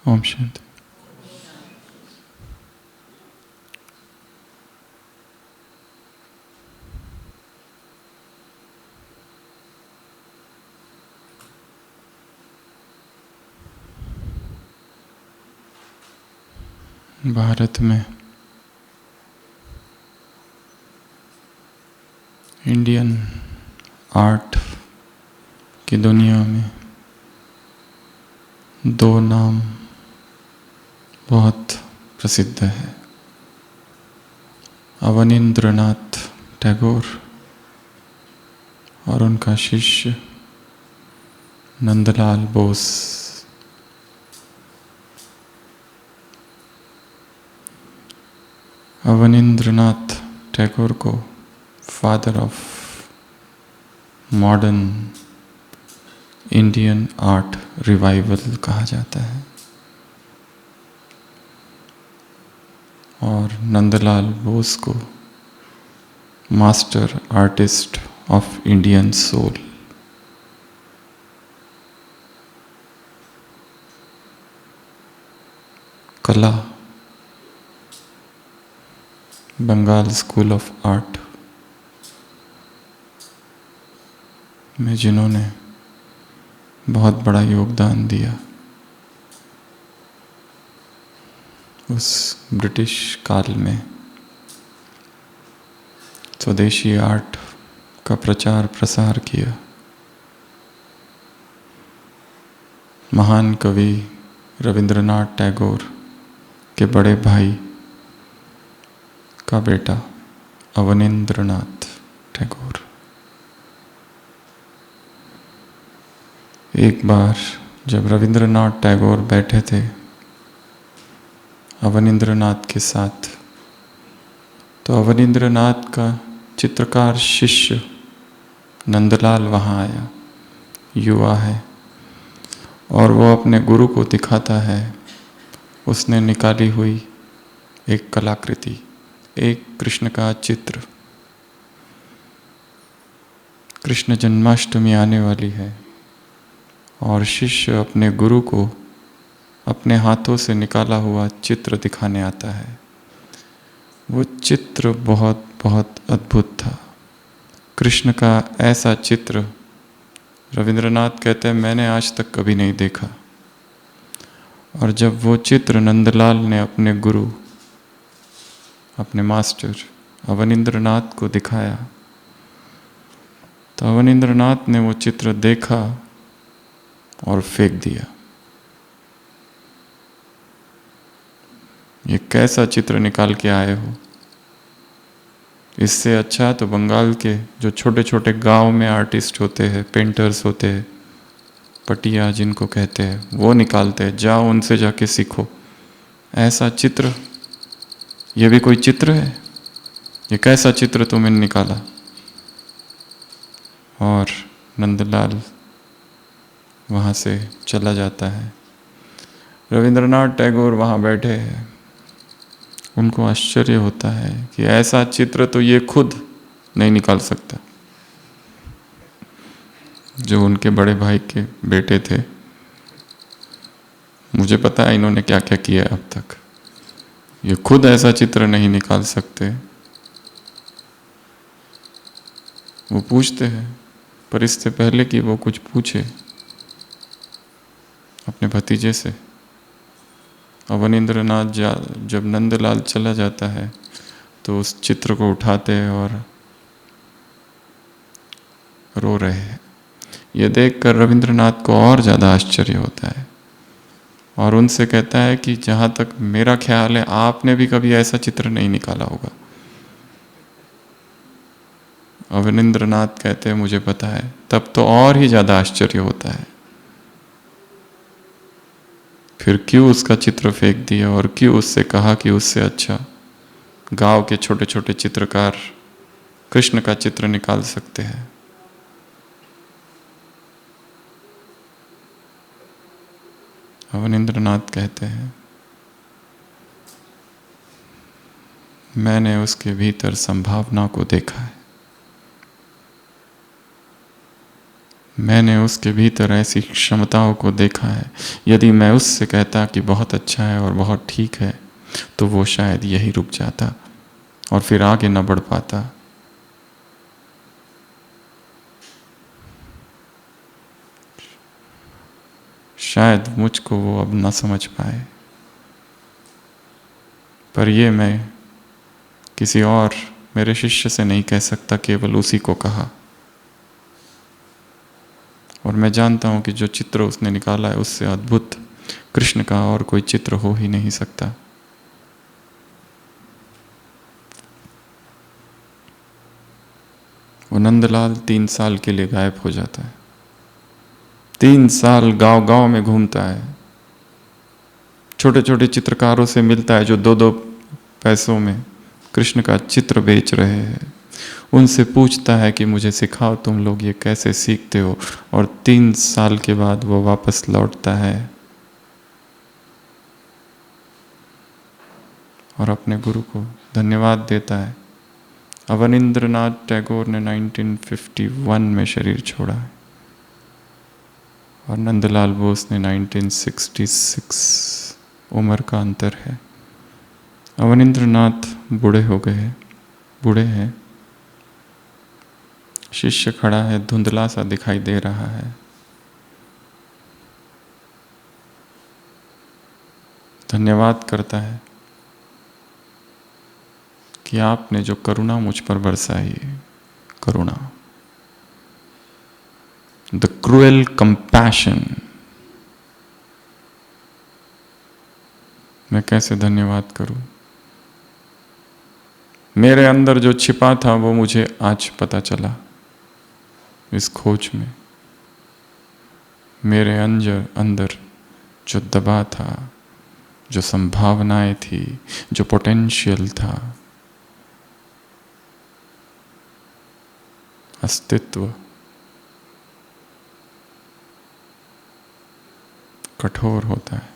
ओम शांति। भारत में Indian art की दुनिया में दो नाम बहुत प्रसिद्ध है, अवनींद्रनाथ टैगोर और उनका शिष्य नंदलाल बोस। अवनींद्रनाथ टैगोर को father of modern Indian art revival कहा जाता है और नंदलाल बोस को master artist of Indian soul. कला, बंगाल स्कूल ऑफ आर्ट में जिन्होंने बहुत बड़ा योगदान दिया, उस ब्रिटिश काल में स्वदेशी आर्ट का प्रचार प्रसार किया। महान कवि रविंद्रनाथ टैगोर के बड़े भाई का बेटा अवनींद्रनाथ टैगोर। एक बार जब रविंद्रनाथ टैगोर बैठे थे अवनींद्रनाथ के साथ, तो अवनींद्रनाथ का चित्रकार शिष्य नंदलाल वहाँ आया। युवा है और वो अपने गुरु को दिखाता है उसने निकाली हुई एक कलाकृति, एक कृष्ण का चित्र। कृष्ण जन्माष्टमी आने वाली है और शिष्य अपने गुरु को अपने हाथों से निकाला हुआ चित्र दिखाने आता है। वो चित्र बहुत बहुत अद्भुत था। कृष्ण का ऐसा चित्र रविंद्रनाथ कहते हैं मैंने आज तक कभी नहीं देखा। और जब वो चित्र नंदलाल ने अपने गुरु, अपने मास्टर अवनींद्रनाथ को दिखाया, तो अवनींद्रनाथ ने वो चित्र देखा और फेंक दिया। ये कैसा चित्र निकाल के आए हो? इससे अच्छा तो बंगाल के जो छोटे छोटे गांव में आर्टिस्ट होते हैं, पेंटर्स होते हैं, पटिया जिनको कहते हैं, वो निकालते हैं। जाओ उनसे जाके सीखो। ऐसा चित्र, ये भी कोई चित्र है? ये कैसा चित्र तुमने निकाला? और नंदलाल वहाँ से चला जाता है। रविंद्रनाथ टैगोर वहाँ बैठे हैं। उनको आश्चर्य होता है कि ऐसा चित्र तो ये खुद नहीं निकाल सकता। जो उनके बड़े भाई के बेटे थे, मुझे पता है इन्होंने क्या क्या किया अब तक, ये खुद ऐसा चित्र नहीं निकाल सकते। वो पूछते हैं, पर इससे पहले कि वो कुछ पूछे अपने भतीजे से, अवनींद्रनाथ जब नंदलाल चला जाता है तो उस चित्र को उठाते हैं और रो रहे हैं। ये देखकर रविंद्रनाथ को और ज़्यादा आश्चर्य होता है और उनसे कहता है कि जहाँ तक मेरा ख्याल है आपने भी कभी ऐसा चित्र नहीं निकाला होगा। अवनींद्रनाथ कहते हैं मुझे पता है। तब तो और ही ज़्यादा आश्चर्य होता है। फिर क्यों उसका चित्र फेंक दिया और क्यों उससे कहा कि उससे अच्छा गांव के छोटे छोटे चित्रकार कृष्ण का चित्र निकाल सकते हैं। अवनींद्रनाथ कहते हैं मैंने उसके भीतर संभावना को देखा है। मैंने उसके भीतर ऐसी क्षमताओं को देखा है, यदि मैं उससे कहता कि बहुत अच्छा है और बहुत ठीक है, तो वो शायद यही रुक जाता और फिर आगे न बढ़ पाता। शायद मुझको वो अब न समझ पाए, पर ये मैं किसी और मेरे शिष्य से नहीं कह सकता, केवल उसी को कहा। और मैं जानता हूं कि जो चित्र उसने निकाला है उससे अद्भुत कृष्ण का और कोई चित्र हो ही नहीं सकता। वो नंदलाल 3 साल के लिए गायब हो जाता है। 3 साल गांव गांव में घूमता है, छोटे छोटे चित्रकारों से मिलता है जो 2-2 पैसों में कृष्ण का चित्र बेच रहे हैं। उनसे पूछता है कि मुझे सिखाओ, तुम लोग ये कैसे सीखते हो। और 3 साल के बाद वो वापस लौटता है और अपने गुरु को धन्यवाद देता है। अवनींद्रनाथ टैगोर ने 1951 में शरीर छोड़ा है और नंदलाल बोस ने 1966। उम्र का अंतर है। अवनींद्रनाथ बूढ़े हो गए, बूढ़े हैं। शिष्य खड़ा है, धुंधला सा दिखाई दे रहा है। धन्यवाद करता है कि आपने जो करुणा मुझ पर बरसाई, करुणा, द क्रूएल कंपैशन, मैं कैसे धन्यवाद करूं। मेरे अंदर जो छिपा था वो मुझे आज पता चला इस खोज में। मेरे अंदर जो दबा था, जो संभावनाएं थी, जो पोटेंशियल था, अस्तित्व कठोर होता है।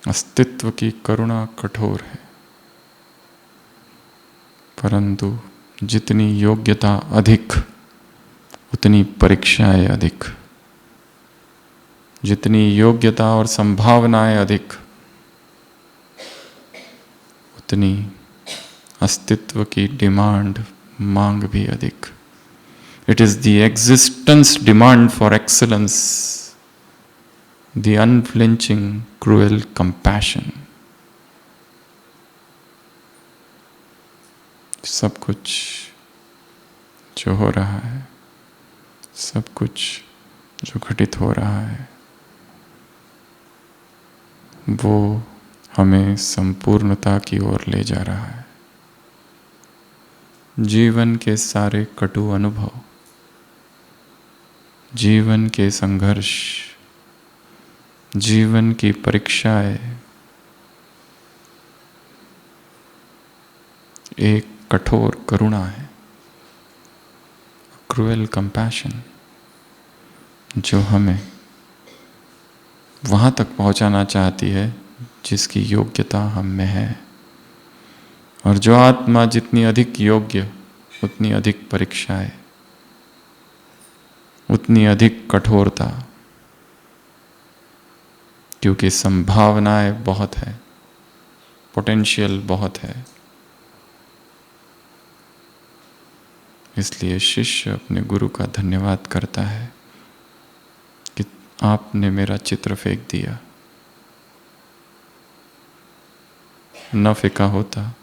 अस्तित्व की करुणा कठोर है, परंतु जितनी योग्यता अधिक उतनी परीक्षाएं अधिक, जितनी योग्यता और संभावनाएं अधिक उतनी अस्तित्व की डिमांड, मांग भी अधिक। It is the existence demand for excellence, the unflinching cruel compassion. सब कुछ जो हो रहा है, सब कुछ जो घटित हो रहा है, वो हमें संपूर्णता की ओर ले जा रहा है। जीवन के सारे कटु अनुभव, जीवन के संघर्ष, जीवन की परीक्षाएं एक कठोर करुणा है, क्रूएल कंपैशन, जो हमें वहां तक पहुंचाना चाहती है जिसकी योग्यता हम में है। और जो आत्मा जितनी अधिक योग्य, उतनी अधिक परीक्षाएं, उतनी अधिक कठोरता, क्योंकि संभावनाएं बहुत है, पोटेंशियल बहुत है। इसलिए शिष्य अपने गुरु का धन्यवाद करता है कि आपने मेरा चित्र फेंक दिया। न फेंका होता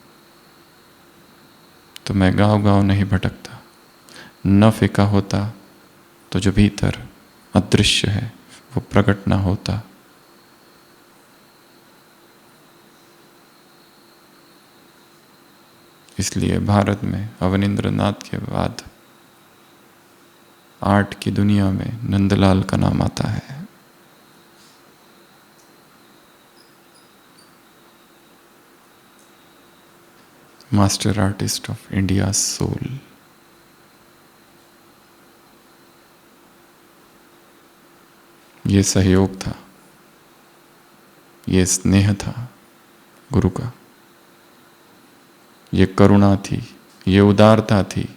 तो मैं गांव गांव नहीं भटकता, न फेंका होता तो जो भीतर अदृश्य है वो प्रकट ना होता। इसलिए भारत में अवनींद्रनाथ के बाद आर्ट की दुनिया में नंदलाल का नाम आता है। Master artist of India soul. ये सहयोग था, ये स्नेह था गुरु का, ये करुणा थी, ये उदारता थी।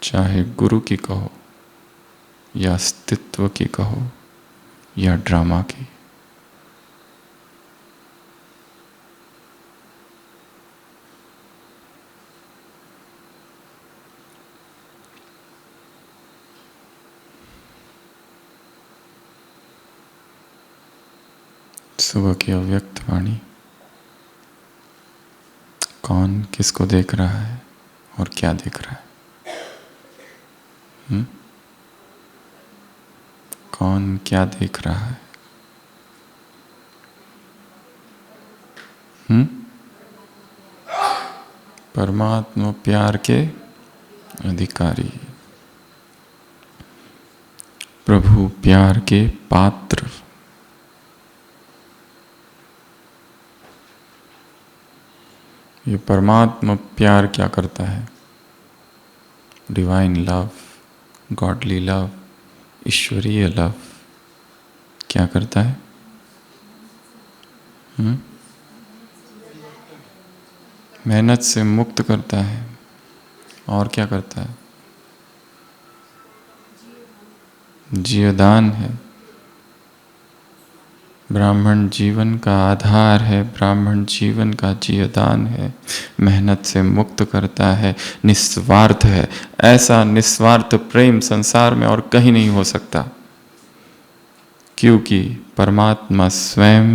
चाहे गुरु की कहो या अस्तित्व की कहो या ड्रामा की। सुबह की अव्यक्त वाणी। कौन किसको देख रहा है और क्या देख रहा है? कौन क्या देख रहा है? परमात्मा प्यार के अधिकारी, प्रभु प्यार के पात्र। ये परमात्मा प्यार क्या करता है? डिवाइन लव, गॉडली लव, ईश्वरीय लव क्या करता है? मेहनत से मुक्त करता है। और क्या करता है? जीवदान है। ब्राह्मण जीवन का आधार है, ब्राह्मण जीवन का जीवदान है। मेहनत से मुक्त करता है, निस्वार्थ है। ऐसा निस्वार्थ प्रेम संसार में और कहीं नहीं हो सकता, क्योंकि परमात्मा स्वयं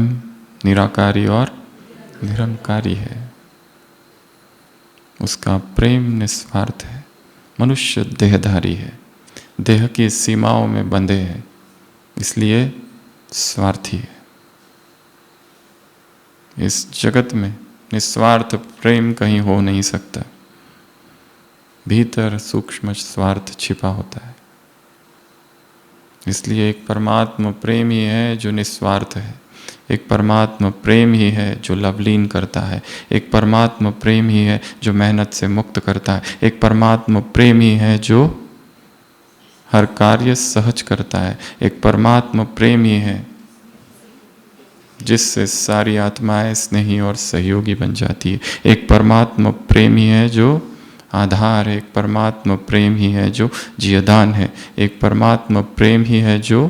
निराकारी और निरंकारी है। उसका प्रेम निस्वार्थ है। मनुष्य देहधारी है, देह की सीमाओं में बंधे है, इसलिए स्वार्थी है। इस जगत में निस्वार्थ प्रेम कहीं हो नहीं सकता। भीतर सूक्ष्म स्वार्थ छिपा होता है। इसलिए एक परमात्मा प्रेम ही है जो निस्वार्थ है। एक परमात्मा प्रेम ही है जो लवलीन करता है। एक परमात्मा प्रेम ही है जो मेहनत से मुक्त करता है। एक परमात्मा प्रेम ही है जो हर कार्य सहज करता है। एक परमात्मा प्रेम ही है जिससे सारी आत्माएं स्नेही और सहयोगी बन जाती है। एक परमात्मा प्रेम ही है जो आधार है। एक परमात्मा प्रेम ही है जो जीवदान है। एक परमात्मा प्रेम ही है जो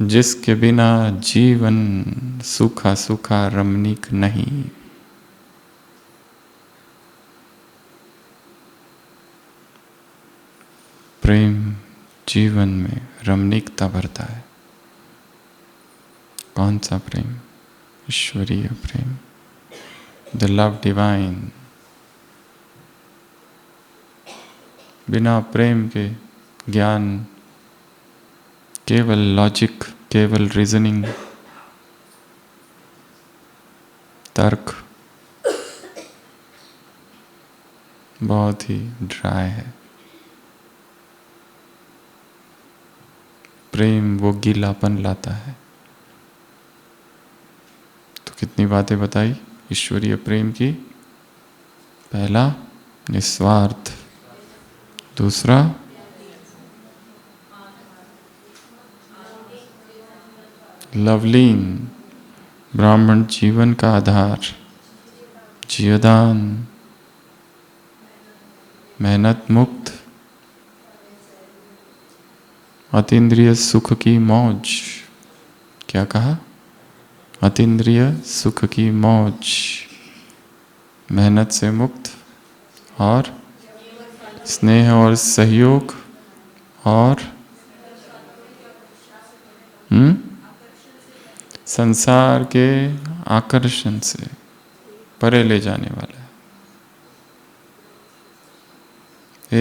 जिसके बिना जीवन सूखा सूखा रमणीक नहीं। प्रेम जीवन में रमणीकता भरता है। कौन सा प्रेम? ईश्वरीय प्रेम, द लव डिवाइन। बिना प्रेम के ज्ञान केवल लॉजिक, केवल रीजनिंग, तर्क बहुत ही ड्राई है। प्रेम वो गीलापन लाता है। तो कितनी बातें बताई ईश्वरीय प्रेम की। पहला निस्वार्थ, दूसरा लवलीन, ब्राह्मण जीवन का आधार, जीवदान, मेहनत मुक्त, अतीन्द्रिय सुख की मौज। क्या कहा? अतीन्द्रिय सुख की मौज, मेहनत से मुक्त और स्नेह और सहयोग और संसार के आकर्षण से परे ले जाने वाला है।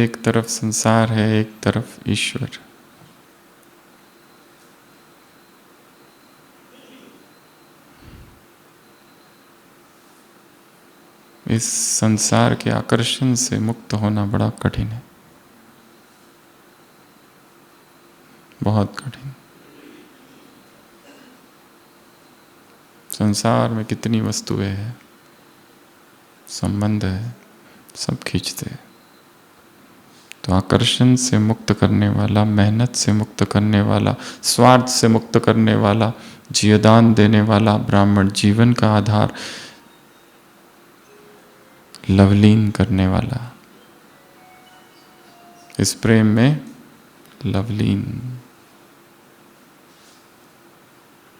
एक तरफ संसार है, एक तरफ ईश्वर। इस संसार के आकर्षण से मुक्त होना बड़ा कठिन है, बहुत कठिन। संसार में कितनी वस्तुएं हैं, संबंध है, सब खींचते हैं। तो आकर्षण से मुक्त करने वाला, मेहनत से मुक्त करने वाला, स्वार्थ से मुक्त करने वाला, जीवदान देने वाला, ब्राह्मण जीवन का आधार, लवलीन करने वाला, इस प्रेम में लवलीन।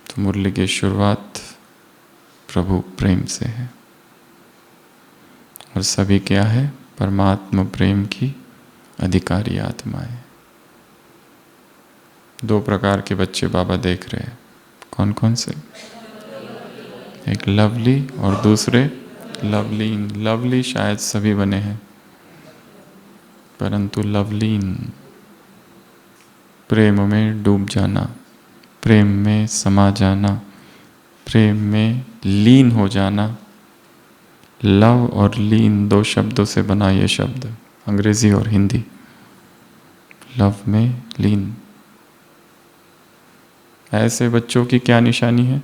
तो मुरली की शुरुआत प्रभु प्रेम से है और सभी क्या है? परमात्मा प्रेम की अधिकारी आत्माएं। दो प्रकार के बच्चे बाबा देख रहे हैं। कौन कौन से? एक लवली और दूसरे लवलीन। लवली शायद सभी बने हैं, परंतु लवलीन प्रेम में डूब जाना, प्रेम में समा जाना, प्रेम में लीन हो जाना। लव और लीन दो शब्दों से बना ये शब्द, अंग्रेजी और हिंदी। लव में लीन। ऐसे बच्चों की क्या निशानी है?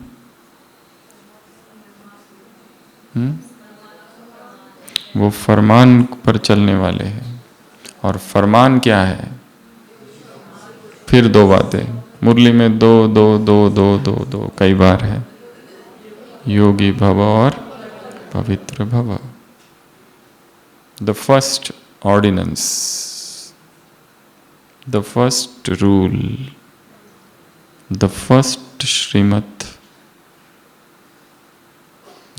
वो फरमान पर चलने वाले हैं। और फरमान क्या है? फिर दो बातें मुरली में, दो दो दो दो दो दो कई बार है। योगी भव और पवित्र भव। The first ordinance, the first rule, the first श्रीमत,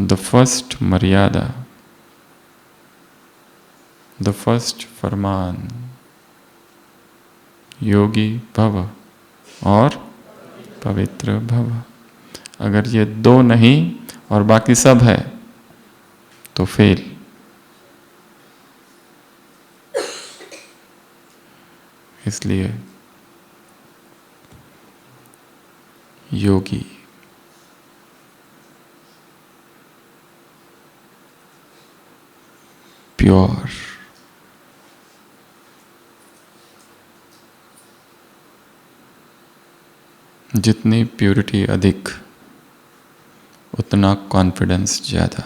द फर्स्ट मर्यादा, द फर्स्ट फरमान, योगी भव और पवित्र भव। अगर ये दो नहीं और बाकी सब है तो फेल। इसलिए योगी प्योर, जितनी प्योरिटी अधिक उतना कॉन्फिडेंस ज्यादा,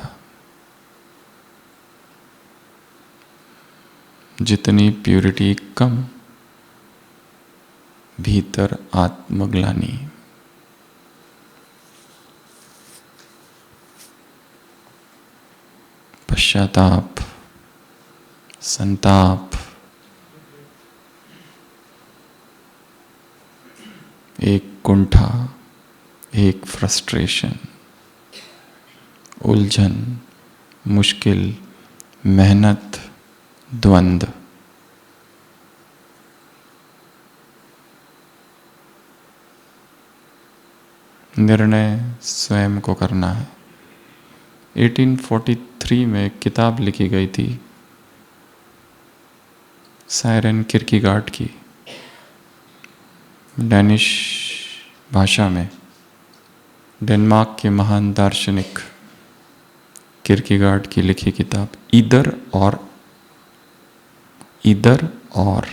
जितनी प्योरिटी कम भीतर आत्मग्लानि। पश्चाताप, संताप, एक कुंठा, एक फ्रस्ट्रेशन, उलझन, मुश्किल, मेहनत, द्वंद्व। निर्णय स्वयं को करना है। 1843 में एक किताब लिखी गई थी सायरन किरकीगार्ड की, डैनिश भाषा में। डेनमार्क के महान दार्शनिक किरकीगार्ड की लिखी किताब, इधर और। इधर और,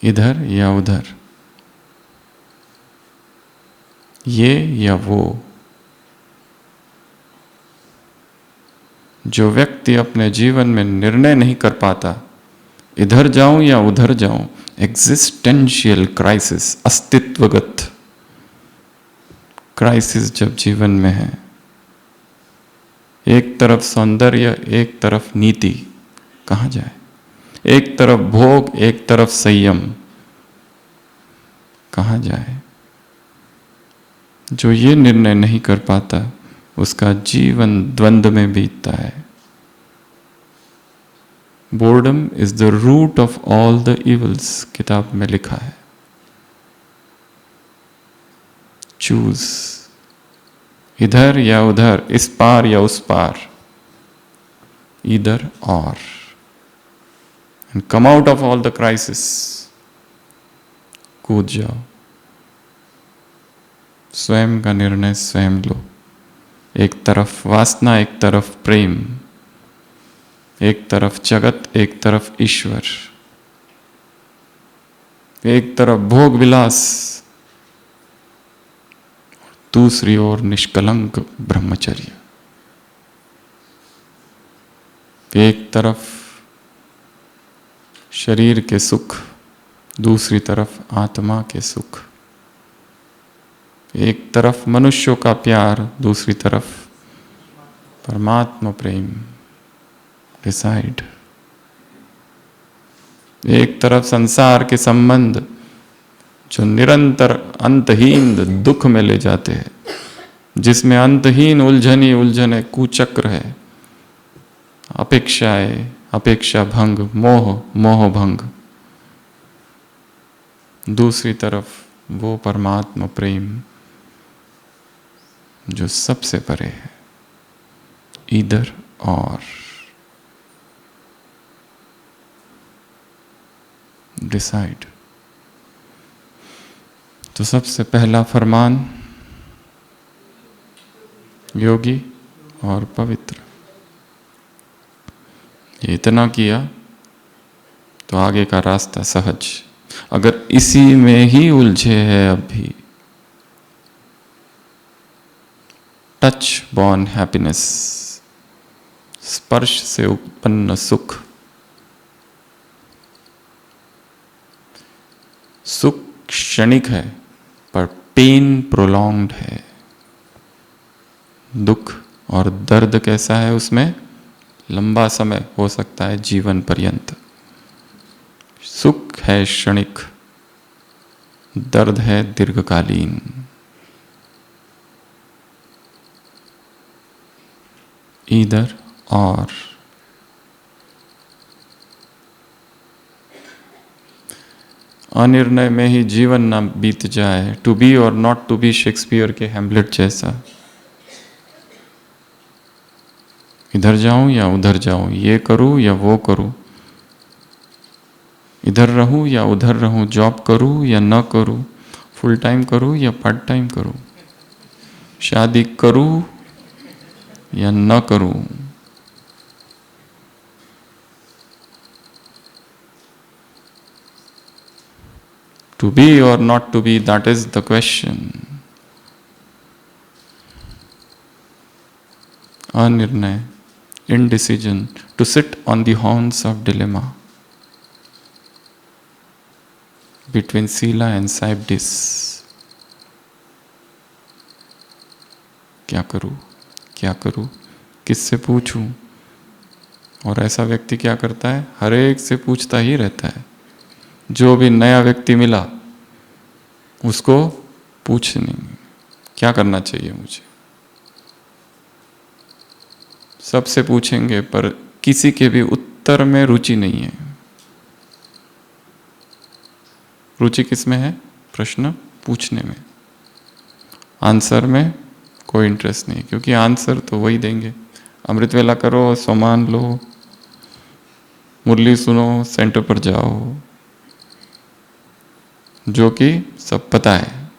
इधर या उधर, ये या वो। जो व्यक्ति अपने जीवन में निर्णय नहीं कर पाता, इधर जाऊं या उधर जाऊं, एग्जिस्टेंशियल क्राइसिस, अस्तित्वगत क्राइसिस जब जीवन में है, एक तरफ सौंदर्य, एक तरफ नीति, कहां जाए? एक तरफ भोग, एक तरफ संयम, कहां जाए? जो ये निर्णय नहीं कर पाता, उसका जीवन द्वंद्व में बीतता है। Boredom is the root of all the evils, किताब में लिखा है। चूज, इधर या उधर, इस पार या उस पार, इधर और, and come out of all the crisis. कूद जाओ। स्वयं का निर्णय स्वयं लो। एक तरफ वासना, एक तरफ प्रेम, एक तरफ जगत, एक तरफ ईश्वर, एक तरफ भोग विलास, दूसरी ओर निष्कलंक ब्रह्मचर्य। एक तरफ शरीर के सुख, दूसरी तरफ आत्मा के सुख। एक तरफ मनुष्यों का प्यार, दूसरी तरफ परमात्मा प्रेम डिसाइड। एक तरफ संसार के संबंध जो निरंतर अंतहीन दुख में ले जाते हैं, जिसमें अंतहीन उलझन ही उलझन है, कुचक्र है, अपेक्षाएं, अपेक्षा भंग, मोह, मोह भंग। दूसरी तरफ वो परमात्मा प्रेम जो सबसे परे है, इधर और डिसाइड। तो सबसे पहला फरमान योगी और पवित्र, ये इतना किया तो आगे का रास्ता सहज। अगर इसी में ही उलझे है अभी, टच बॉर्न हैप्पीनेस, स्पर्श से उत्पन्न सुख, सुख क्षणिक है पर पेन प्रोलॉन्ग्ड है। दुख और दर्द कैसा है, उसमें लंबा समय हो सकता है, जीवन पर्यंत। सुख है क्षणिक, दर्द है दीर्घकालीन। इधर और अनिर्णय में ही जीवन ना बीत जाए। टू बी और नॉट टू बी, शेक्सपियर के हैमलेट जैसा। इधर जाऊं या उधर जाऊं, ये करूं या वो करूं, इधर रहूं या उधर रहूं, जॉब करूं या न करूं, फुल टाइम करूं या पार्ट टाइम करूं, शादी करूं या न करूं। To be or not to be, that is the question. Anirnay, indecision, to sit on the horns of dilemma between Sila and Saibdis. क्या करूं, क्या करूं, किससे पूछूं? और ऐसा व्यक्ति क्या करता है, हर एक से पूछता ही रहता है। जो भी नया व्यक्ति मिला उसको पूछने क्या करना चाहिए मुझे, सबसे पूछेंगे पर किसी के भी उत्तर में रुचि नहीं है। रुचि किस में है? प्रश्न पूछने में। आंसर में कोई इंटरेस्ट नहीं, क्योंकि आंसर तो वही देंगे। अमृत वेला करो, सामान लो, मुरली सुनो, सेंटर पर जाओ, जो कि सब पता है।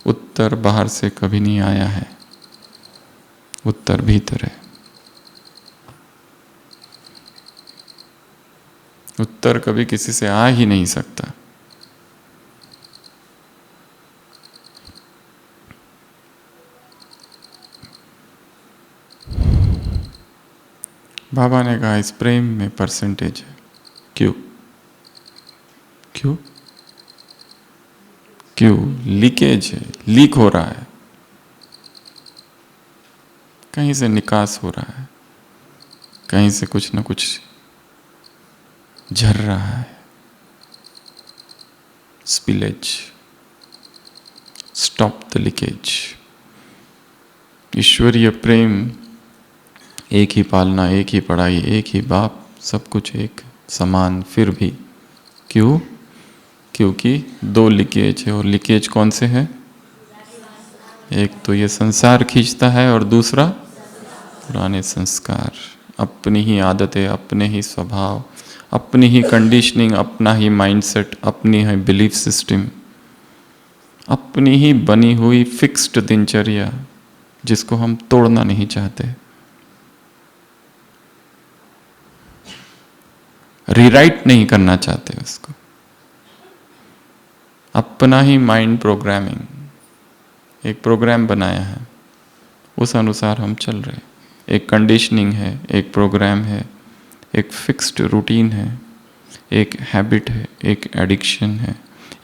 उत्तर बाहर से कभी नहीं आया है, उत्तर भीतर है। उत्तर कभी किसी से आ ही नहीं सकता। बाबा ने कहा इस प्रेम में परसेंटेज है। क्यों? क्यों? क्यों? लीकेज है, लीक हो रहा है, कहीं से निकास हो रहा है, कहीं से कुछ ना कुछ झर रहा है। Spillage, stop the leakage. ईश्वरीय प्रेम, एक ही पालना, एक ही पढ़ाई, एक ही बाप, सब कुछ एक समान, फिर भी क्यों? क्योंकि दो लीकेज है। और लीकेज कौन से है? एक तो ये संसार खींचता है और दूसरा पुराने संस्कार, अपनी ही आदतें, अपने ही स्वभाव, अपनी ही कंडीशनिंग, अपना ही माइंडसेट, अपनी ही बिलीफ सिस्टम, अपनी ही बनी हुई फिक्स्ड दिनचर्या, जिसको हम तोड़ना नहीं चाहते, रीराइट नहीं करना चाहते उसको। अपना ही माइंड प्रोग्रामिंग, एक प्रोग्राम बनाया है, उस अनुसार हम चल रहे हैं। एक कंडीशनिंग है, एक प्रोग्राम है, एक फिक्स्ड रूटीन है, एक हैबिट है, एक एडिक्शन है,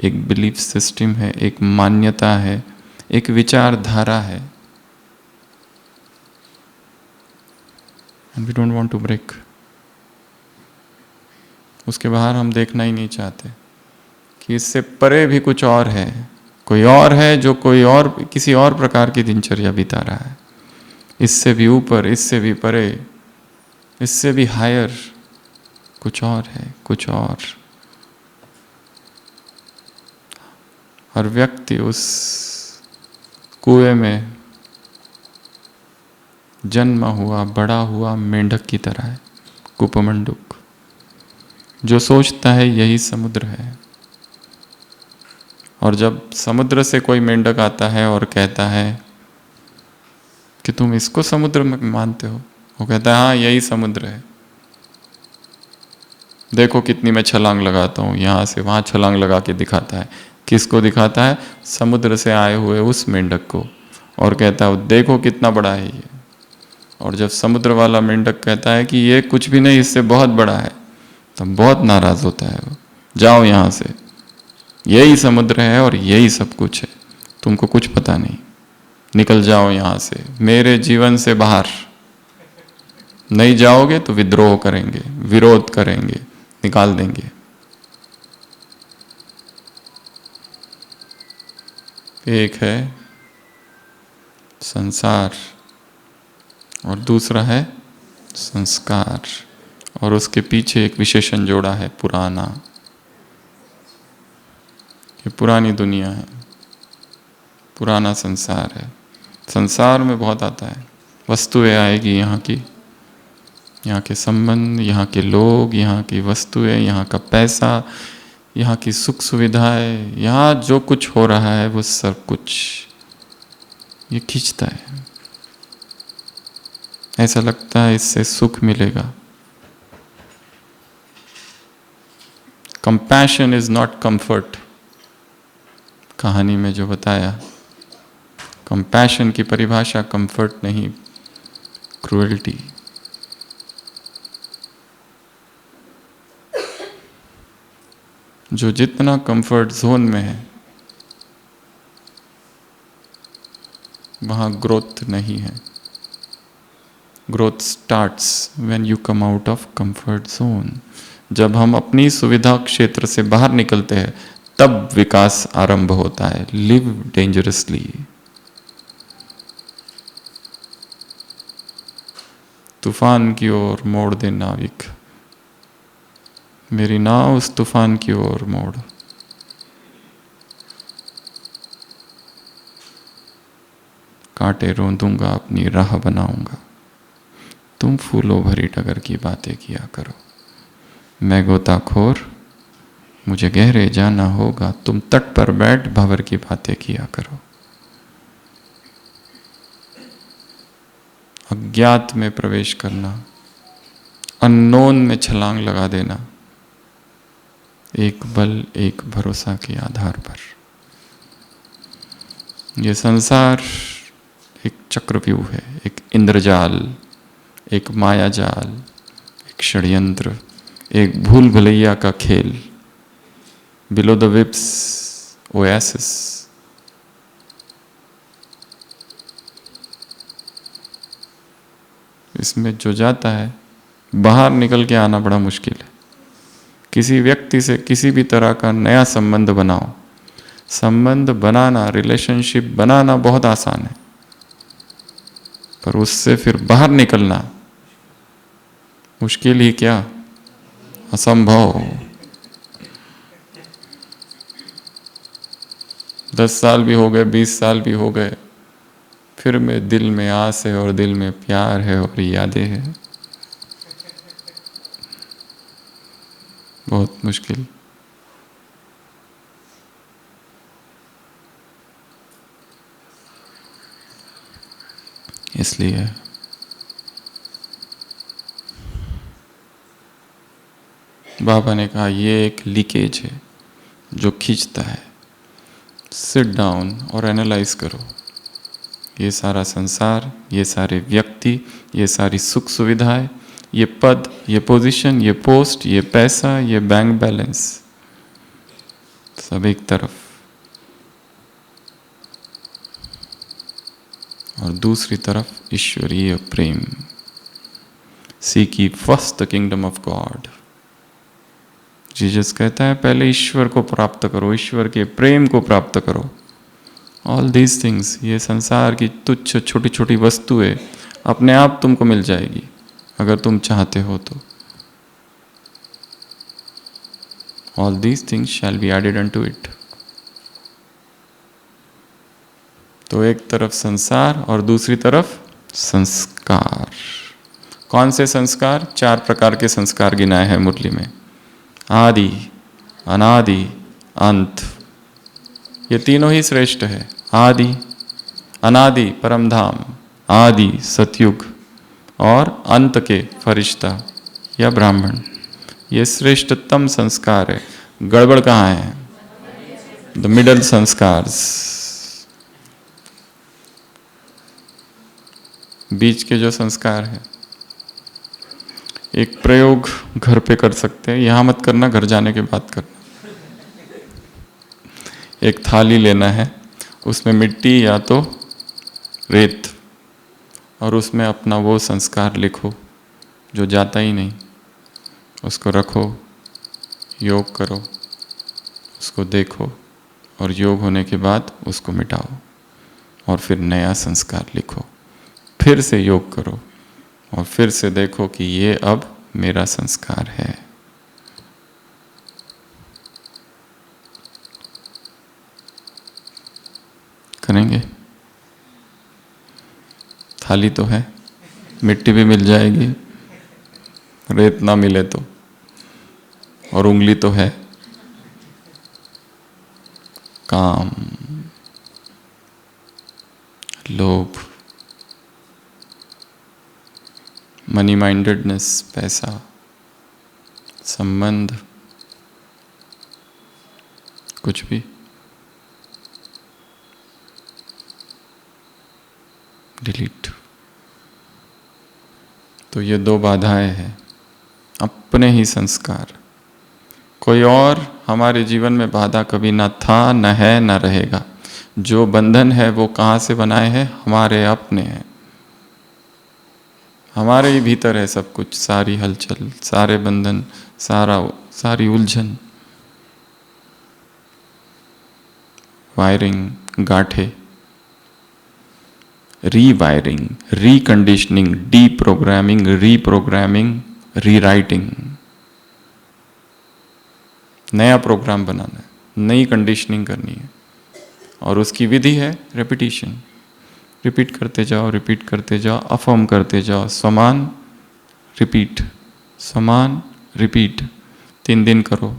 एक बिलीफ सिस्टम है, एक मान्यता है, एक विचारधारा है, and we don't want to break. उसके बाहर हम देखना ही नहीं चाहते कि इससे परे भी कुछ और है, कोई और है जो कोई और किसी और प्रकार की दिनचर्या बिता रहा है, इससे भी ऊपर, इससे भी परे, इससे भी हायर कुछ और है, कुछ और। हर व्यक्ति उस कुएं में जन्मा हुआ बड़ा हुआ मेंढक की तरह है, कुपमंडुक, जो सोचता है यही समुद्र है। और जब समुद्र से कोई मेंढक आता है और कहता है कि तुम इसको समुद्र में मानते हो, वो कहता है हाँ यही समुद्र है, देखो कितनी मैं छलांग लगाता हूँ, यहाँ से वहाँ छलांग लगा के दिखाता है। किसको दिखाता है? समुद्र से आए हुए उस मेंढक को, और कहता है देखो कितना बड़ा है ये। और जब समुद्र वाला मेंढक कहता है कि ये कुछ भी नहीं, इससे बहुत बड़ा है, तब बहुत नाराज होता है वो, जाओ यहाँ से, यही समुद्र है और यही सब कुछ है, तुमको कुछ पता नहीं, निकल जाओ यहाँ से, मेरे जीवन से बाहर। नहीं जाओगे तो विद्रोह करेंगे, विरोध करेंगे, निकाल देंगे। एक है संसार और दूसरा है संस्कार, और उसके पीछे एक विशेषण जोड़ा है पुराना। ये पुरानी दुनिया है, पुराना संसार है। संसार में बहुत आता है, वस्तुएं आएगी यहाँ की, यहाँ के संबंध, यहाँ के लोग, यहाँ की वस्तुएं, यहाँ का पैसा, यहाँ की सुख सुविधाएं, यहाँ जो कुछ हो रहा है वो सब कुछ ये खींचता है। ऐसा लगता है इससे सुख मिलेगा। Compassion is not comfort. कहानी में जो बताया, कंपैशन की परिभाषा कंफर्ट नहीं, क्रूएल्टी। जो जितना कंफर्ट जोन में है वहाँ ग्रोथ नहीं है। Growth starts when you come out of comfort zone. जब हम अपनी सुविधा क्षेत्र से बाहर निकलते हैं तब विकास आरंभ होता है। Live dangerously. तूफान की ओर मोड़ दे नाविक, मेरी नाव उस तूफान की ओर मोड़। कांटे रोंदूंगा अपनी राह बनाऊंगा, तुम फूलों भरी डगर की बातें किया करो। मैं गोताखोर, मुझे गहरे जाना होगा, तुम तट पर बैठ भंवर की बातें किया करो। अज्ञात में प्रवेश करना, अननोन में छलांग लगा देना, एक बल एक भरोसा के आधार पर। ये संसार एक चक्रव्यूह है, एक इंद्रजाल, एक मायाजाल, एक षड्यंत्र, एक भूल भुलैया का खेल। Below the chips oasis. इसमें जो जाता है बाहर निकल के आना बड़ा मुश्किल है। किसी व्यक्ति से किसी भी तरह का नया संबंध बनाओ, संबंध बनाना, रिलेशनशिप बनाना बहुत आसान है, पर उससे फिर बाहर निकलना मुश्किल ही क्या, असंभव। 10 साल भी हो गए, 20 साल भी हो गए, फिर में दिल में आस है और दिल में प्यार है और यादें हैं। बहुत मुश्किल। इसलिए बाबा ने कहा ये एक लीकेज है जो खींचता है। सिट डाउन और एनालाइज करो। ये सारा संसार, ये सारे व्यक्ति, ये सारी सुख सुविधाएं, ये पद, ये पोजीशन, ये पोस्ट, ये पैसा, ये बैंक बैलेंस, सब एक तरफ। और दूसरी तरफ ईश्वरीय प्रेम। Seek ye first the kingdom of God. Jesus कहता है पहले ईश्वर को प्राप्त करो, ईश्वर के प्रेम को प्राप्त करो। ऑल दीज थिंग्स, ये संसार की तुच्छ छोटी छोटी वस्तुएं अपने आप तुमको मिल जाएगी अगर तुम चाहते हो तो। All these things shall be added unto it. तो एक तरफ संसार और दूसरी तरफ संस्कार। कौन से संस्कार? 4 प्रकार के संस्कार गिनाए हैं मुरली में। आदि, अनादि, अंत। ये तीनों ही श्रेष्ठ है। आदि, अनादि परम धाम, आदि सतयुग, और अंत के फरिश्ता या ब्राह्मण। ये श्रेष्ठतम संस्कार है। गड़बड़ कहाँ है? द मिडल संस्कार्स, बीच के जो संस्कार है। एक प्रयोग घर पे कर सकते हैं, यहां मत करना, घर जाने के बाद करना। एक थाली लेना है, उसमें मिट्टी या तो रेत, और उसमें अपना वो संस्कार लिखो जो जाता ही नहीं। उसको रखो, योग करो, उसको देखो, और योग होने के बाद उसको मिटाओ, और फिर नया संस्कार लिखो। फिर से योग करो, और फिर से देखो कि ये अब मेरा संस्कार है। करेंगे? थाली तो है, मिट्टी भी मिल जाएगी, रेत ना मिले तो, और उंगली तो है। काम, लोभ, मनी माइंडेडनेस, पैसा, संबंध, कुछ भी, डिलीट। तो ये 2 बाधाएं हैं, अपने ही संस्कार। कोई और हमारे जीवन में बाधा कभी ना था, न है, न रहेगा। जो बंधन है वो कहाँ से बनाए हैं? हमारे अपने हैं। हमारे ही भीतर है सब कुछ, सारी हलचल, सारे बंधन, सारी उलझन, वायरिंग, गांठे, रीवायरिंग, रिकंडीशनिंग, डीप्रोग्रामिंग, रीप्रोग्रामिंग, रीराइटिंग। नया प्रोग्राम बनाना है, नई कंडीशनिंग करनी है, और उसकी विधि है रेपिटिशन। रिपीट करते जाओ, रिपीट करते जाओ, अफर्म करते जाओ। समान, रिपीट, समान, रिपीट। 3 दिन करो।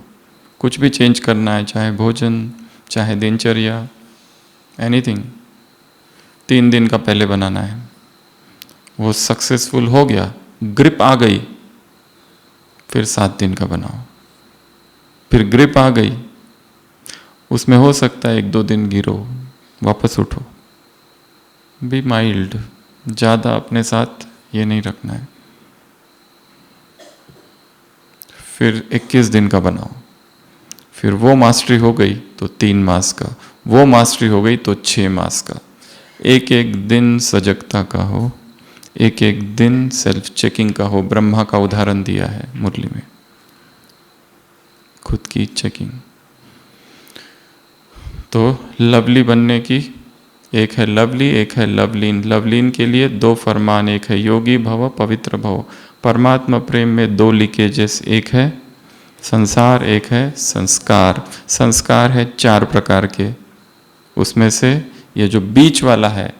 कुछ भी चेंज करना है, चाहे भोजन, चाहे दिनचर्या, एनीथिंग, 3 दिन का पहले बनाना है। वो सक्सेसफुल हो गया, ग्रिप आ गई, फिर 7 दिन का बनाओ। फिर ग्रिप आ गई, उसमें हो सकता है 1-2 दिन गिरो, वापस उठो। बी माइल्ड, ज़्यादा अपने साथ ये नहीं रखना है। फिर 21 दिन का बनाओ। फिर वो मास्टरी हो गई तो 3 मास का, वो मास्टरी हो गई तो 6 मास का। एक एक दिन सजगता का हो, एक एक दिन सेल्फ चेकिंग का हो। ब्रह्मा का उदाहरण दिया है मुरली में, खुद की चेकिंग। तो लवली बनने की, एक है लवली, एक है लवलीन। लवलीन के लिए 2 फरमान, एक है योगी भव, पवित्र भव। परमात्मा प्रेम में 2 लीकेजेस, एक है संसार, एक है संस्कार। संस्कार है 4 प्रकार के, उसमें से ये जो बीच वाला है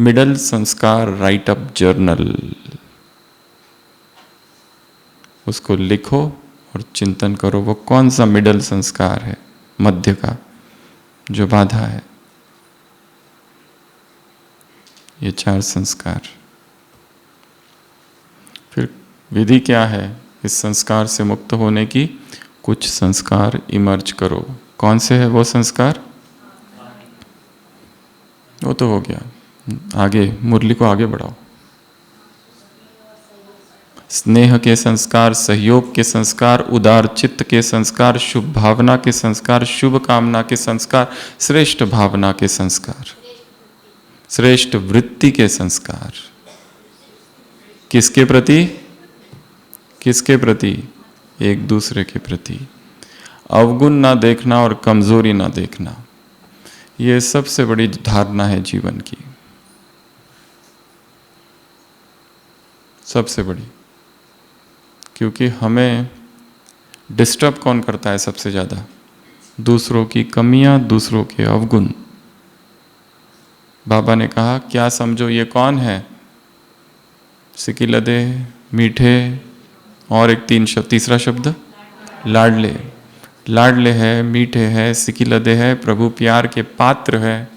मिडल संस्कार, राइट अप जर्नल, उसको लिखो और चिंतन करो वो कौन सा मिडल संस्कार है, मध्य का, जो बाधा है। ये 4 संस्कार। फिर विधि क्या है इस संस्कार से मुक्त होने की? कुछ संस्कार इमर्ज करो। कौन से है वो संस्कार? वो तो हो गया, आगे मुरली को आगे बढ़ाओ। स्नेह के संस्कार, सहयोग के संस्कार, उदार चित्त के संस्कार, शुभ भावना के संस्कार, शुभ कामना के संस्कार, श्रेष्ठ भावना के संस्कार, श्रेष्ठ वृत्ति के संस्कार। किसके प्रति? किसके प्रति? एक दूसरे के प्रति। अवगुण ना देखना और कमजोरी ना देखना, ये सबसे बड़ी धारणा है जीवन की, सबसे बड़ी। क्योंकि हमें डिस्टर्ब कौन करता है सबसे ज्यादा? दूसरों की कमियां, दूसरों के अवगुण। बाबा ने कहा क्या समझो ये कौन है? सिकिलदे, मीठे, और एक तीसरा शब्द लाडले। लाडले है, मीठे है, सिकिलदे है, प्रभु प्यार के पात्र है,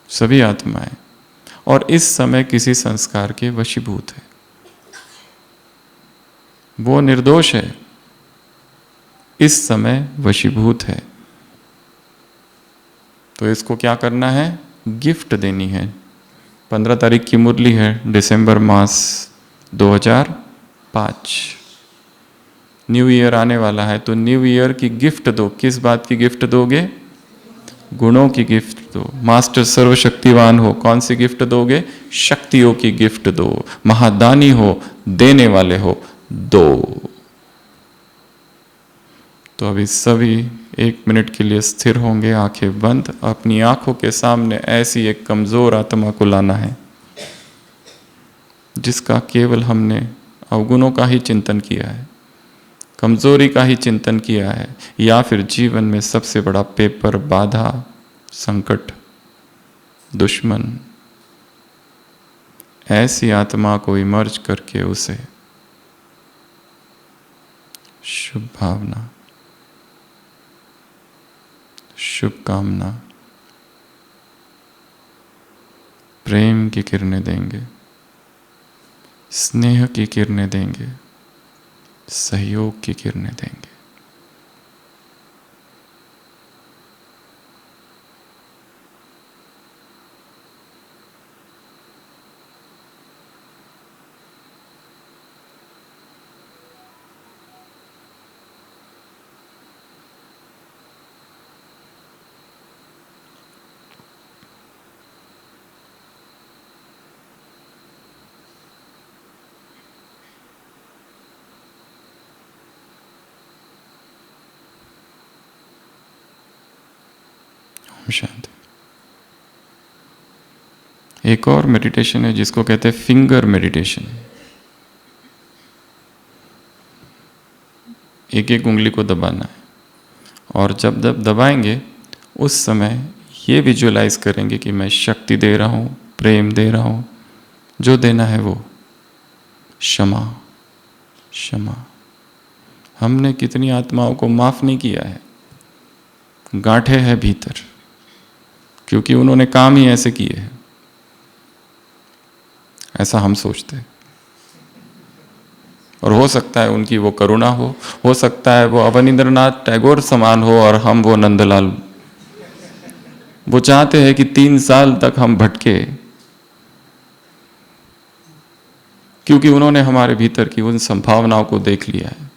सभी आत्माएं। और इस समय किसी संस्कार के वशीभूत है। वो निर्दोष है, इस समय वशीभूत है। तो इसको क्या करना है? गिफ्ट देनी है। 15 तारीख की मुरली है, दिसंबर मास 2005। न्यू ईयर आने वाला है, तो न्यू ईयर की गिफ्ट दो। किस बात की गिफ्ट दोगे? गुणों की गिफ्ट दो। मास्टर सर्वशक्तिवान हो, कौन सी गिफ्ट दोगे? शक्तियों की गिफ्ट दो। महादानी हो, देने वाले हो, दो। तो अभी सभी 1 मिनट के लिए स्थिर होंगे, आंखें बंद। अपनी आंखों के सामने ऐसी एक कमजोर आत्मा को लाना है जिसका केवल हमने अवगुणों का ही चिंतन किया है, कमजोरी का ही चिंतन किया है, या फिर जीवन में सबसे बड़ा पेपर, बाधा, संकट, दुश्मन। ऐसी आत्मा को इमर्ज करके उसे शुभ भावना, शुभकामना, प्रेम की किरणें देंगे, स्नेह की किरणें देंगे, सहयोग की किरणें देंगे। शांति। एक और मेडिटेशन है जिसको कहते हैं फिंगर मेडिटेशन। एक एक उंगली को दबाना है, और जब जब दबाएंगे उस समय ये विजुअलाइज करेंगे कि मैं शक्ति दे रहा हूँ, प्रेम दे रहा हूँ। जो देना है वो क्षमा, क्षमा। हमने कितनी आत्माओं को माफ नहीं किया है, गांठे हैं भीतर, क्योंकि उन्होंने काम ही ऐसे किए हैं। ऐसा हम सोचते हैं। और हो सकता है उनकी वो करुणा हो सकता है वो अवनींद्रनाथ टैगोर समान हो और हम वो नंदलाल। वो चाहते हैं कि 3 साल तक हम भटके, क्योंकि उन्होंने हमारे भीतर की उन संभावनाओं को देख लिया है,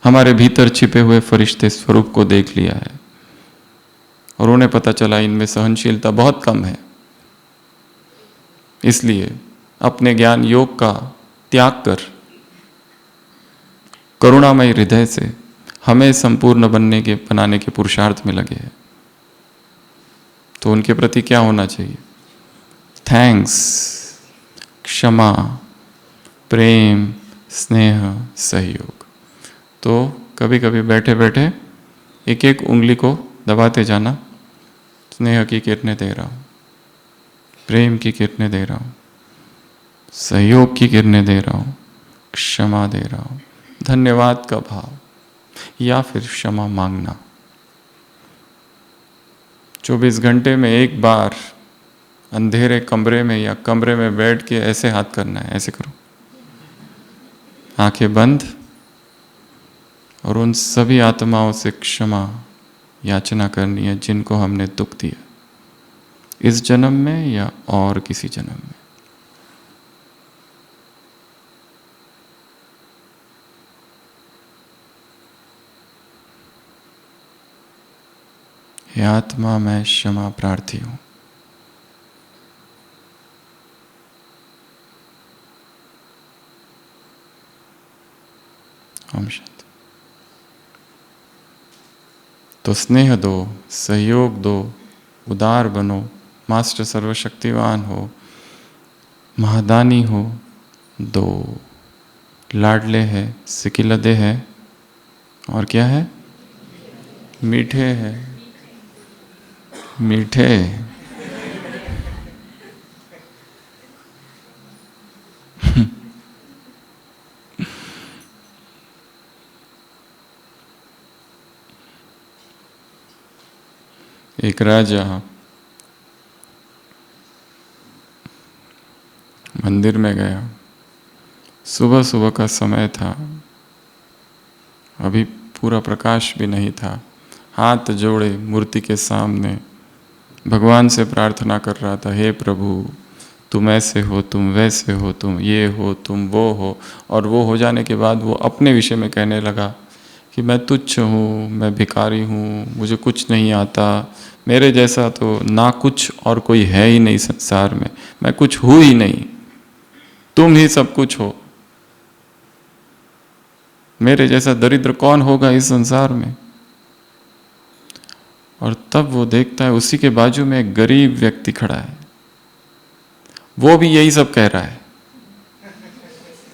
हमारे भीतर छिपे हुए फरिश्ते स्वरूप को देख लिया है, और उन्हें पता चला इनमें सहनशीलता बहुत कम है। इसलिए अपने ज्ञान योग का त्याग कर करुणामय हृदय से हमें संपूर्ण बनाने के पुरुषार्थ में लगे हैं। तो उनके प्रति क्या होना चाहिए? थैंक्स, क्षमा, प्रेम, स्नेह, सहयोग। तो कभी कभी बैठे बैठे एक एक उंगली को दबाते जाना। स्नेह की किरणें दे रहा हूँ, प्रेम की किरणें दे रहा हूँ, सहयोग की किरणें दे रहा हूँ, क्षमा दे रहा हूँ, धन्यवाद का भाव, या फिर क्षमा मांगना। 24 घंटे में एक बार अंधेरे कमरे में या कमरे में बैठ के ऐसे हाथ करना है, ऐसे करो, आंखें बंद, और उन सभी आत्माओं से क्षमा याचना करनी है जिनको हमने दुख दिया, इस जन्म में या और किसी जन्म में। हे आत्मा, मैं क्षमा प्रार्थी हूं। ओम शांति। तो स्नेह दो, सहयोग दो, उदार बनो, मास्टर सर्वशक्तिवान हो, महादानी हो, दो, लाडले है, सिकिलदे है, और क्या है? मीठे है, मीठे। एक राजा मंदिर में गया। सुबह सुबह का समय था, अभी पूरा प्रकाश भी नहीं था। हाथ जोड़े मूर्ति के सामने भगवान से प्रार्थना कर रहा था, हे प्रभु, तुम ऐसे हो, तुम वैसे हो, तुम ये हो, तुम वो हो। और वो हो जाने के बाद वो अपने विषय में कहने लगा कि मैं तुच्छ हूँ, मैं भिखारी हूँ, मुझे कुछ नहीं आता, मेरे जैसा तो ना कुछ और कोई है ही नहीं संसार में, मैं कुछ हूँ ही नहीं, तुम ही सब कुछ हो, मेरे जैसा दरिद्र कौन होगा इस संसार में। और तब वो देखता है उसी के बाजू में एक गरीब व्यक्ति खड़ा है, वो भी यही सब कह रहा है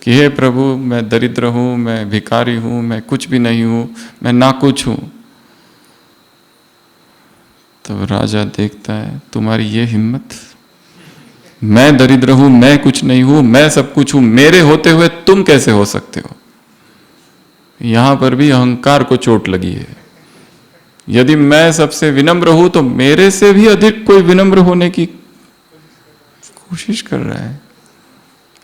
कि हे प्रभु, मैं दरिद्र हूं, मैं भिखारी हूं, मैं कुछ भी नहीं हूं, मैं ना कुछ हूं। तो राजा देखता है, तुम्हारी ये हिम्मत, मैं दरिद्र हूं, मैं कुछ नहीं हूं, मैं सब कुछ हूं, मेरे होते हुए तुम कैसे हो सकते हो। यहां पर भी अहंकार को चोट लगी है। यदि मैं सबसे विनम्र हूं तो मेरे से भी अधिक कोई विनम्र होने की कोशिश कर रहा है।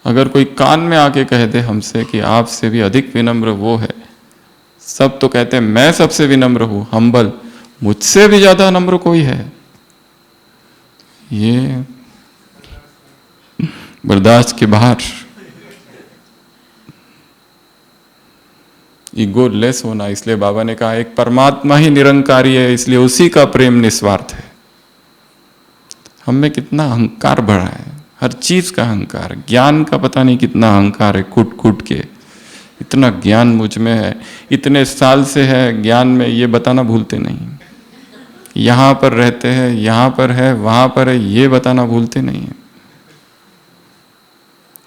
अगर कोई कान में आके कह दे हमसे कि आपसे भी अधिक विनम्र वो है, सब तो कहते हैं मैं सबसे विनम्र हूं, हम्बल, मुझसे भी ज्यादा नम्र कोई है, ये बर्दाश्त के बाहर। ईगो लेस होना, इसलिए बाबा ने कहा एक परमात्मा ही निरंकारी है, इसलिए उसी का प्रेम निस्वार्थ है। हम में कितना अहंकार बढ़ा है, हर चीज का अहंकार, ज्ञान का पता नहीं कितना अहंकार है, कूट कूट के। इतना ज्ञान मुझ में है, इतने साल से है ज्ञान में, ये बताना भूलते नहीं। यहां पर रहते हैं, यहां पर है, वहां पर है, ये बताना भूलते नहीं है।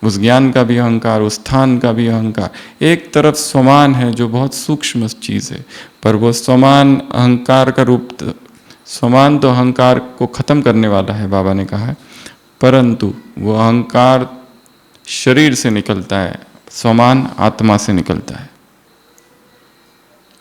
उस ज्ञान का भी अहंकार, उस स्थान का भी अहंकार। एक तरफ स्वमान है जो बहुत सूक्ष्म चीज है, पर वो स्वमान अहंकार का रूप, स्वमान तो अहंकार को खत्म करने वाला है, बाबा ने कहा है, परंतु वो अहंकार शरीर से निकलता है, स्वमान आत्मा से निकलता है।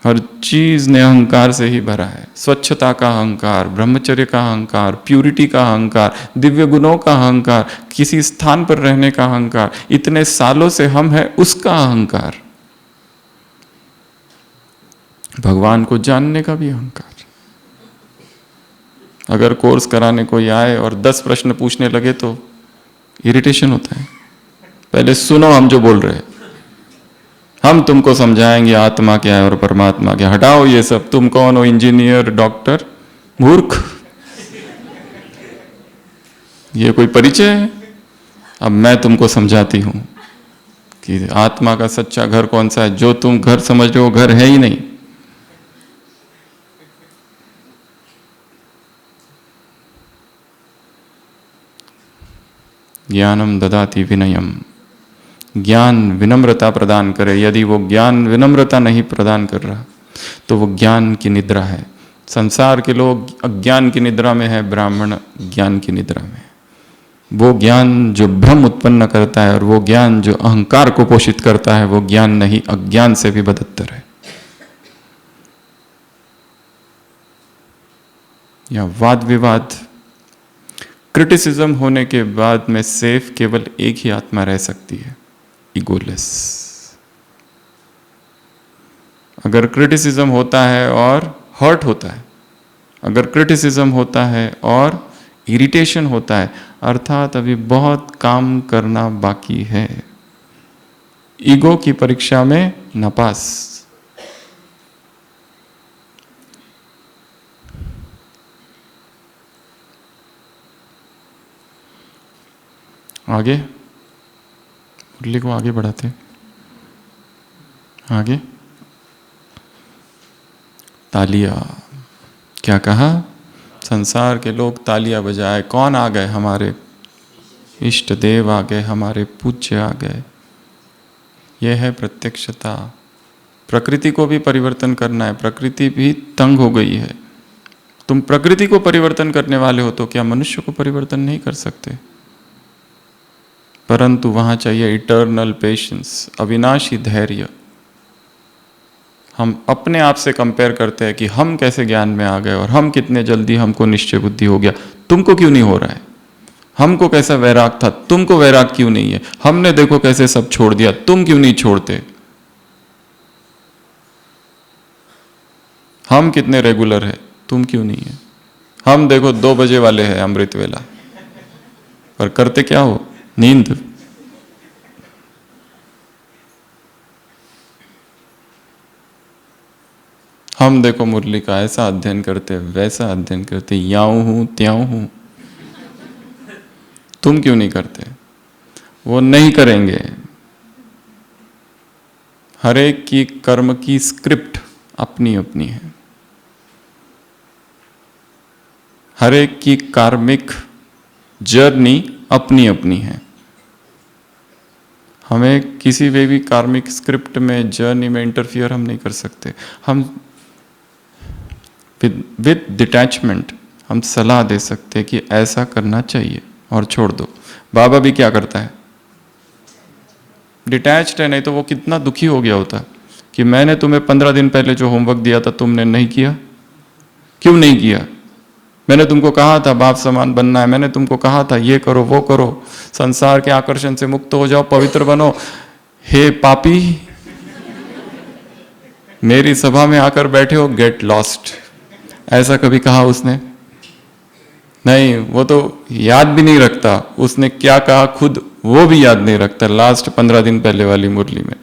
हर चीज ने अहंकार से ही भरा है। स्वच्छता का अहंकार, ब्रह्मचर्य का अहंकार, प्यूरिटी का अहंकार, दिव्य गुणों का अहंकार, किसी स्थान पर रहने का अहंकार, इतने सालों से हम हैं उसका अहंकार, भगवान को जानने का भी अहंकार। अगर कोर्स कराने कोई आए और 10 प्रश्न पूछने लगे तो इरिटेशन होता है। पहले सुनो हम जो बोल रहे हैं, हम तुमको समझाएंगे आत्मा क्या है और परमात्मा क्या। हटाओ ये सब, तुम कौन हो, इंजीनियर, डॉक्टर, मूर्ख, ये कोई परिचय है। अब मैं तुमको समझाती हूं कि आत्मा का सच्चा घर कौन सा है। जो तुम घर समझ रहे हो घर है ही नहीं। ज्ञानम ददाति विनयम, ज्ञान विनम्रता प्रदान करे। यदि वो ज्ञान विनम्रता नहीं प्रदान कर रहा तो वो ज्ञान की निद्रा है। संसार के लोग अज्ञान की निद्रा में है, ब्राह्मण ज्ञान की निद्रा में। वो ज्ञान जो भ्रम उत्पन्न करता है और वो ज्ञान जो अहंकार को पोषित करता है, वो ज्ञान नहीं, अज्ञान से भी बदत्तर है। या वाद विवाद, क्रिटिसिज्म होने के बाद में सेफ केवल एक ही आत्मा रह सकती है, ईगोलेस। अगर क्रिटिसिज्म होता है और हर्ट होता है, अगर क्रिटिसिज्म होता है और इरिटेशन होता है, अर्थात अभी बहुत काम करना बाकी है। ईगो की परीक्षा में नापास। आगे, मुरली को आगे बढ़ाते, आगे। तालियां, क्या कहा? संसार के लोग तालियां बजाए, कौन आ गए? हमारे इष्ट देव आ गए, हमारे पूज्य आ गए। यह है प्रत्यक्षता। प्रकृति को भी परिवर्तन करना है, प्रकृति भी तंग हो गई है। तुम प्रकृति को परिवर्तन करने वाले हो तो क्या मनुष्य को परिवर्तन नहीं कर सकते? परंतु वहां चाहिए इटर्नल पेशेंस, अविनाशी धैर्य। हम अपने आप से कंपेयर करते हैं कि हम कैसे ज्ञान में आ गए और हम कितने जल्दी हमको निश्चय बुद्धि हो गया, तुमको क्यों नहीं हो रहा है? हमको कैसा वैराग था, तुमको वैराग क्यों नहीं है? हमने देखो कैसे सब छोड़ दिया, तुम क्यों नहीं छोड़ते? हम कितने रेगुलर है, तुम क्यों नहीं है? हम देखो 2 बजे वाले हैं अमृत वेला, पर करते क्या हो? नींद। हम देखो मुरली का ऐसा अध्ययन करते, वैसा अध्ययन करते, याऊं हूं त्यों हूं। तुम क्यों नहीं करते? वो नहीं करेंगे। हर एक की कर्म की स्क्रिप्ट अपनी अपनी है, हर एक की कार्मिक जर्नी अपनी अपनी है। हमें किसी भी कार्मिक स्क्रिप्ट में, जर्नी में इंटरफियर हम नहीं कर सकते। हम विद डिटैचमेंट हम सलाह दे सकते हैं कि ऐसा करना चाहिए और छोड़ दो। बाबा भी क्या करता है? डिटैच्ड है, नहीं तो वो कितना दुखी हो गया होता कि मैंने तुम्हें 15 दिन पहले जो होमवर्क दिया था तुमने नहीं किया। क्यों नहीं किया? मैंने तुमको कहा था बाप समान बनना है, मैंने तुमको कहा था ये करो वो करो, संसार के आकर्षण से मुक्त हो जाओ, पवित्र बनो। हे पापी, मेरी सभा में आकर बैठे हो, गेट लॉस्ट। ऐसा कभी कहा उसने? नहीं, वो तो याद भी नहीं रखता उसने क्या कहा, खुद वो भी याद नहीं रखता। लास्ट 15 दिन पहले वाली मुरली में,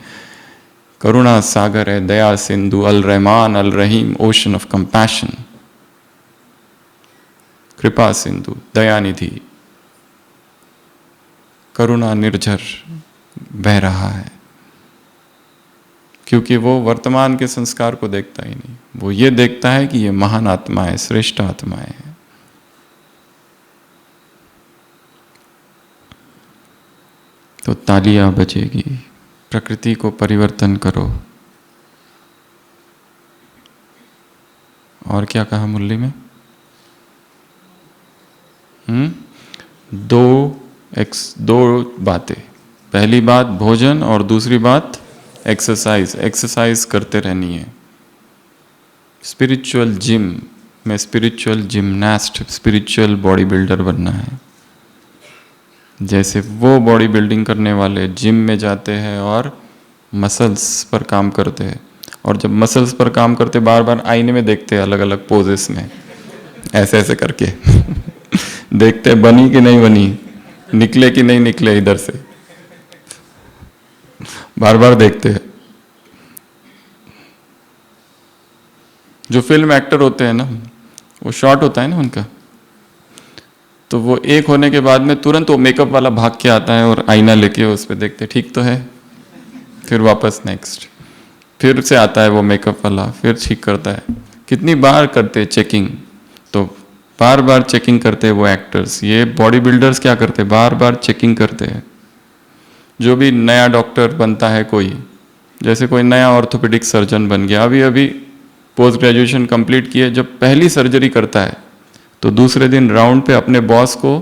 करुणा सागर है, दया सिंधु, अल रहमान अल रहीम, ओशन ऑफ कंपैशन, कृपा सिंधु, दयानिधि, करुणा निर्झर बह रहा है। क्योंकि वो वर्तमान के संस्कार को देखता ही नहीं, वो ये देखता है कि ये महान आत्माएं, श्रेष्ठ आत्माएं हैं। तो तालियां बजेगी, प्रकृति को परिवर्तन करो। और क्या कहा मुरली में? दो बातें। पहली बात भोजन और दूसरी बात एक्सरसाइज। एक्सरसाइज करते रहनी है। स्पिरिचुअल जिम में spiritual gymnast, spiritual body builder बनना है। जैसे वो बॉडी बिल्डिंग करने वाले जिम में जाते हैं और मसल्स पर काम करते हैं, और जब मसल्स पर काम करते बार बार आईने में देखते हैं अलग अलग पोजेस में, ऐसे ऐसे करके देखते हैं बनी कि नहीं बनी, निकले कि नहीं निकले, इधर से बार बार देखते हैं। जो फिल्म एक्टर होते हैं ना, वो शॉट होता है ना उनका, तो वो एक होने के बाद में तुरंत वो मेकअप वाला भाग के आता है और आईना लेके उस पर देखते ठीक तो है, फिर वापस नेक्स्ट, फिर से आता है वो मेकअप वाला, फिर ठीक करता है। कितनी बार करते हैं चेकिंग, तो बार बार चेकिंग करते हैं वो एक्टर्स। ये बॉडी बिल्डर्स क्या करते हैं? बार बार चेकिंग करते हैं। जो भी नया डॉक्टर बनता है कोई, जैसे कोई नया ऑर्थोपेडिक सर्जन बन गया, अभी अभी पोस्ट ग्रेजुएशन कंप्लीट किए, जब पहली सर्जरी करता है तो दूसरे दिन राउंड पे अपने बॉस को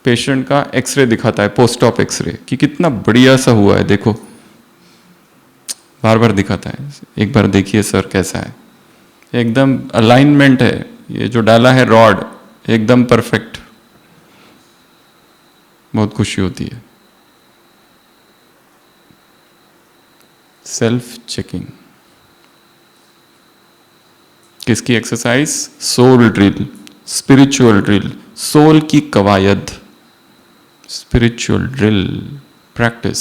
पेशेंट का एक्सरे दिखाता है, पोस्ट ऑप एक्सरे, कि कितना बढ़िया सा हुआ है देखो। बार बार दिखाता है, एक बार देखिए सर कैसा है, एकदम अलाइनमेंट है, ये जो डाला है रॉड एकदम परफेक्ट। बहुत खुशी होती है। सेल्फ चेकिंग किसकी exercise? Soul drill, spiritual drill, soul की कवायद, स्पिरिचुअल ड्रिल प्रैक्टिस।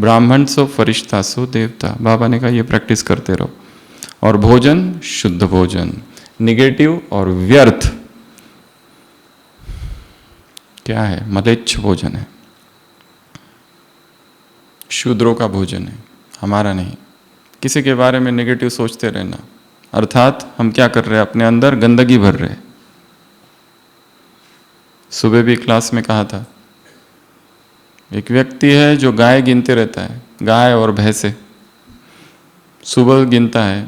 ब्राह्मण सो फरिश्ता सो देवता, बाबा ने कहा ये प्रैक्टिस करते रहो। और भोजन शुद्ध भोजन, निगेटिव और व्यर्थ क्या है? मलेच्छ भोजन है। शूद्रों का भोजन है, हमारा नहीं। किसी के बारे में नेगेटिव सोचते रहना, अर्थात हम क्या कर रहे हैं, अपने अंदर गंदगी भर रहे हैं। सुबह भी क्लास में कहा था, एक व्यक्ति है जो गाय गिनते रहता है, गाय और भैंसे। सुबह गिनता है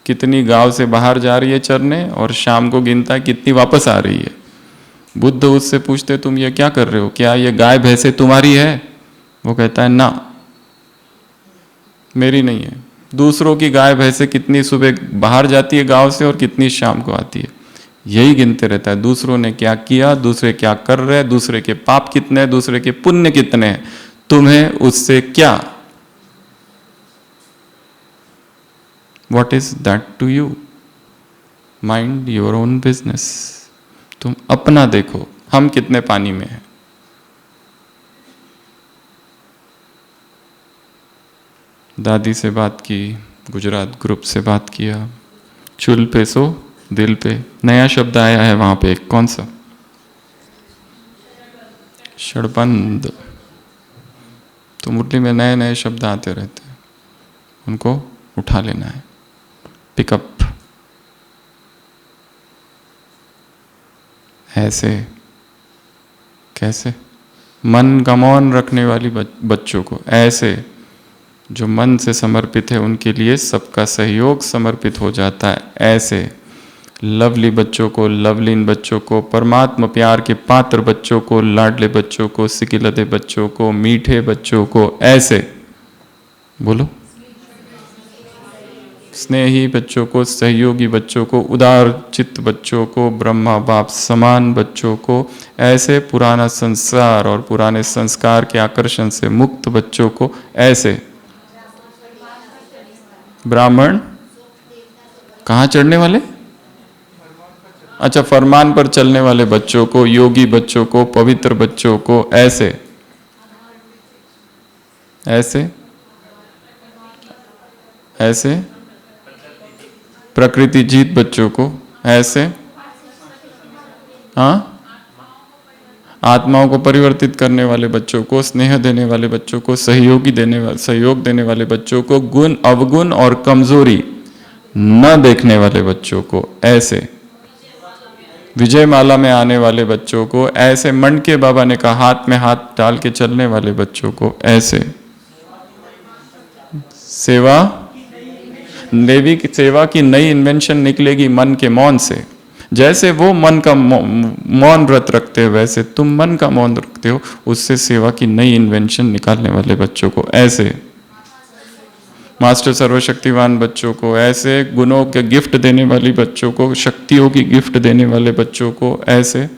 कितनी गांव से बाहर जा रही है चरने, और शाम को गिनता है कितनी वापस आ रही है। बुद्ध उससे पूछते, तुम ये क्या कर रहे हो, क्या ये गाय भैंसे तुम्हारी है? वो कहता है ना, मेरी नहीं है। दूसरों की गाय भैंसे कितनी सुबह बाहर जाती है गांव से और कितनी शाम को आती है, यही गिनते रहता है। दूसरों ने क्या किया, दूसरे क्या कर रहे हैं, दूसरे के पाप कितने हैं, दूसरे के पुण्य कितने हैं, तुम्हें उससे क्या? What is that to you? Mind your own business. तुम अपना देखो, हम कितने पानी में हैं। दादी से बात की, गुजरात ग्रुप से बात किया, चुल पे सो दिल पे। नया शब्द आया है वहां पे, कौन सा? षडबंद। तो मुरली में नए नए शब्द आते रहते हैं, उनको उठा लेना है, पिकअप। ऐसे कैसे? मन का मौन रखने वाली बच्चों को, ऐसे जो मन से समर्पित है उनके लिए सबका सहयोग समर्पित हो जाता है। ऐसे लवली बच्चों को, लवलीन बच्चों को, परमात्मा प्यार के पात्र बच्चों को, लाडले बच्चों को, सिकिलते बच्चों को, मीठे बच्चों को, ऐसे बोलो, स्नेही बच्चों को, सहयोगी बच्चों को, उदार चित्त बच्चों को, ब्रह्मा बाप समान बच्चों को, ऐसे पुराना संसार और पुराने संस्कार के आकर्षण से मुक्त बच्चों को, ऐसे ब्राह्मण कहाँ चढ़ने वाले? अच्छा, फरमान पर चलने वाले बच्चों को, योगी बच्चों को, पवित्र बच्चों को, ऐसे ऐसे ऐसे प्रकृति जीत बच्चों को, ऐसे हाँ, आत्माओं को परिवर्तित करने वाले बच्चों को, स्नेह देने वाले बच्चों को, सहयोग देने वाले बच्चों को, गुण अवगुण और कमजोरी न देखने वाले बच्चों को, ऐसे विजय माला में आने वाले बच्चों को, ऐसे मंडके बाबा ने कहा हाथ में हाथ डाल के चलने वाले बच्चों को, ऐसे सेवा देवी की सेवा की नई इन्वेंशन निकलेगी मन के मौन से। जैसे वो मन का मौन व्रत रखते हो, वैसे तुम मन का मौन रखते हो, उससे सेवा की नई इन्वेंशन निकालने वाले बच्चों को, ऐसे मास्टर सर्वशक्तिवान बच्चों को, ऐसे गुणों के गिफ्ट देने वाली बच्चों को, शक्तियों की गिफ्ट देने वाले बच्चों को, ऐसे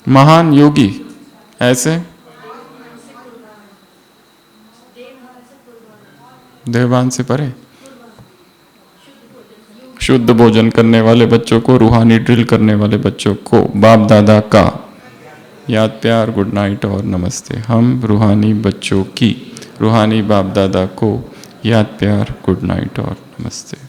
महान योगी, ऐसे देवान से परे शुद्ध भोजन करने वाले बच्चों को, रूहानी ड्रिल करने वाले बच्चों को, बाप दादा का याद प्यार, गुड नाइट और नमस्ते। हम रूहानी बच्चों की, रूहानी बाप दादा को याद प्यार, गुड नाइट और नमस्ते।